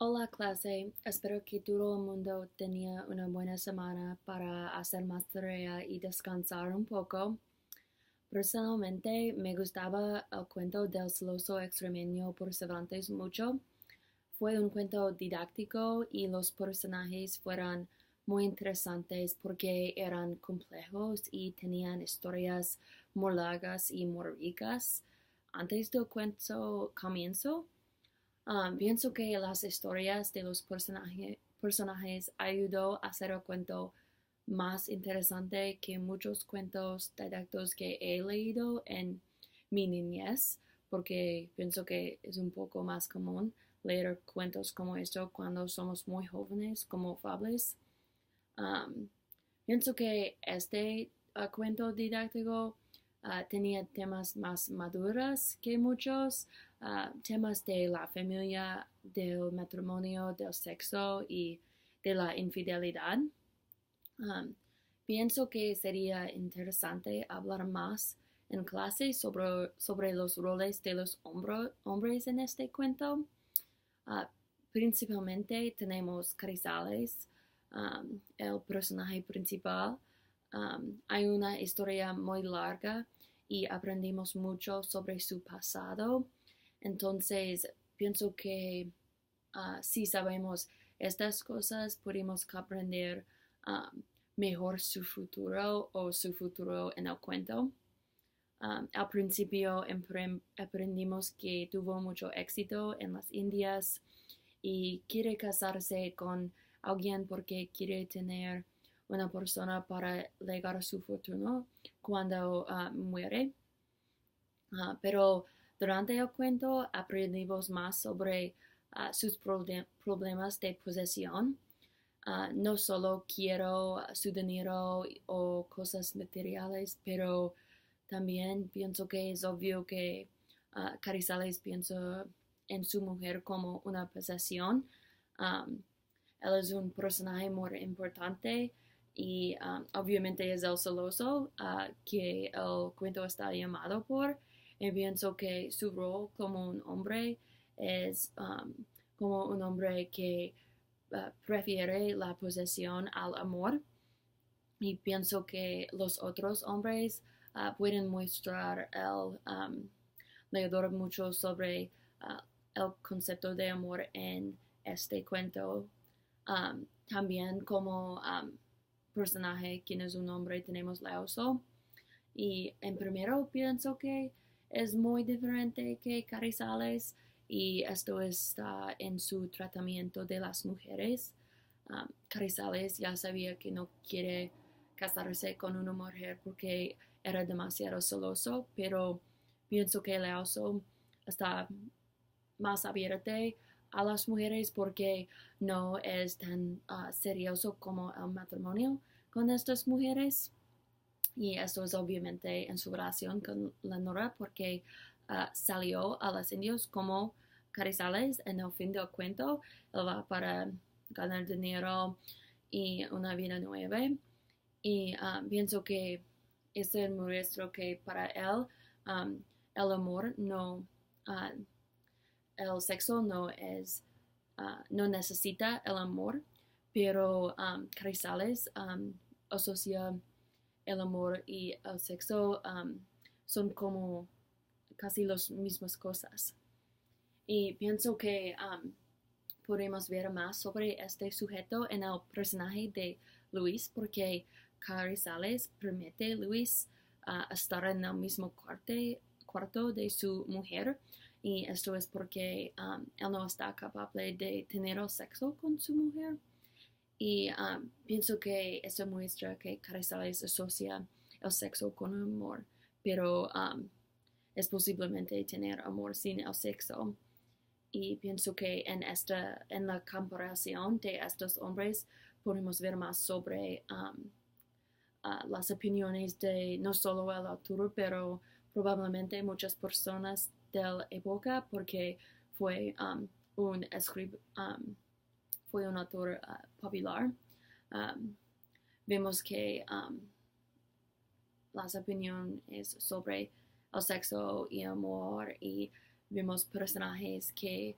Hola clase, espero que todo el mundo tenía una buena semana para hacer más tarea y descansar un poco. Personalmente me gustaba el cuento del celoso extremeño por Cervantes mucho. Fue un cuento didáctico y los personajes fueron muy interesantes porque eran complejos y tenían historias muy largas y muy ricas. Antes del cuento comienzo, pienso que las historias de los personajes ayudó a hacer el cuento más interesante que muchos cuentos didácticos que he leído en mi niñez, porque pienso que es un poco más común leer cuentos como esto cuando somos muy jóvenes, como fables. Um, Pienso que este cuento didáctico tenía temas más maduros que muchos, temas de la familia, del matrimonio, del sexo y de la infidelidad. Um, Pienso que sería interesante hablar más en clase sobre los roles de los hombres en este cuento. Uh, Principalmente tenemos Carizales, el personaje principal. Hay una historia muy larga y aprendimos mucho sobre su pasado. Entonces, pienso que si sabemos estas cosas, podemos comprender um, mejor su futuro o su futuro en el cuento. Al principio aprendimos que tuvo mucho éxito en las Indias y quiere casarse con alguien porque quiere tener una persona para legar su fortuna cuando muere. Pero durante el cuento aprendimos más sobre sus problemas de posesión. No solo quiero su dinero o cosas materiales, pero también pienso que es obvio que Carizales piensa en su mujer como una posesión. Um, Él es un personaje muy importante y obviamente es el celoso que el cuento está llamado por. Y pienso que su rol como un hombre es como un hombre que prefiere la posesión al amor. Y pienso que los otros hombres pueden mostrar el leedor mucho sobre el concepto de amor en este cuento. También como personaje, quien es un hombre, tenemos Laoso. Y en primero pienso que es muy diferente que Carizales y esto está en su tratamiento de las mujeres. Carizales ya sabía que no quiere casarse con una mujer porque era demasiado celoso, pero pienso que Leoso está más abierto a las mujeres porque no es tan serioso como el matrimonio con estas mujeres. Y esto es obviamente en su relación con Lenora porque salió a los indios como Carizales en el fin del cuento. Él va para ganar dinero y una vida nueva. Y pienso que esto muestra que para él el amor no, uh, el sexo no es, no necesita el amor, pero Carizales asocia el amor y el sexo son como casi las mismas cosas. Y pienso que podemos ver más sobre este sujeto en el personaje de Luis, porque Carizales permite a Luis estar en el mismo cuarto de su mujer. Y esto es porque él no está capaz de tener el sexo con su mujer. Y pienso que eso muestra que Carizales asocia el sexo con el amor, pero es posiblemente tener amor sin el sexo. Y pienso que en la comparación de estos hombres podemos ver más sobre las opiniones de no solo el autor, pero probablemente muchas personas de la época, porque fue un escritor, fue un autor popular. Um, Vemos que las opiniones sobre el sexo y amor y vemos personajes que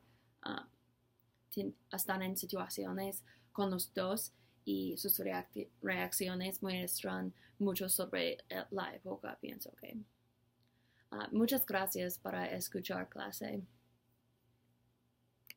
están en situaciones con los dos y sus reacciones muestran mucho sobre la época, pienso que. Muchas gracias para escuchar clase.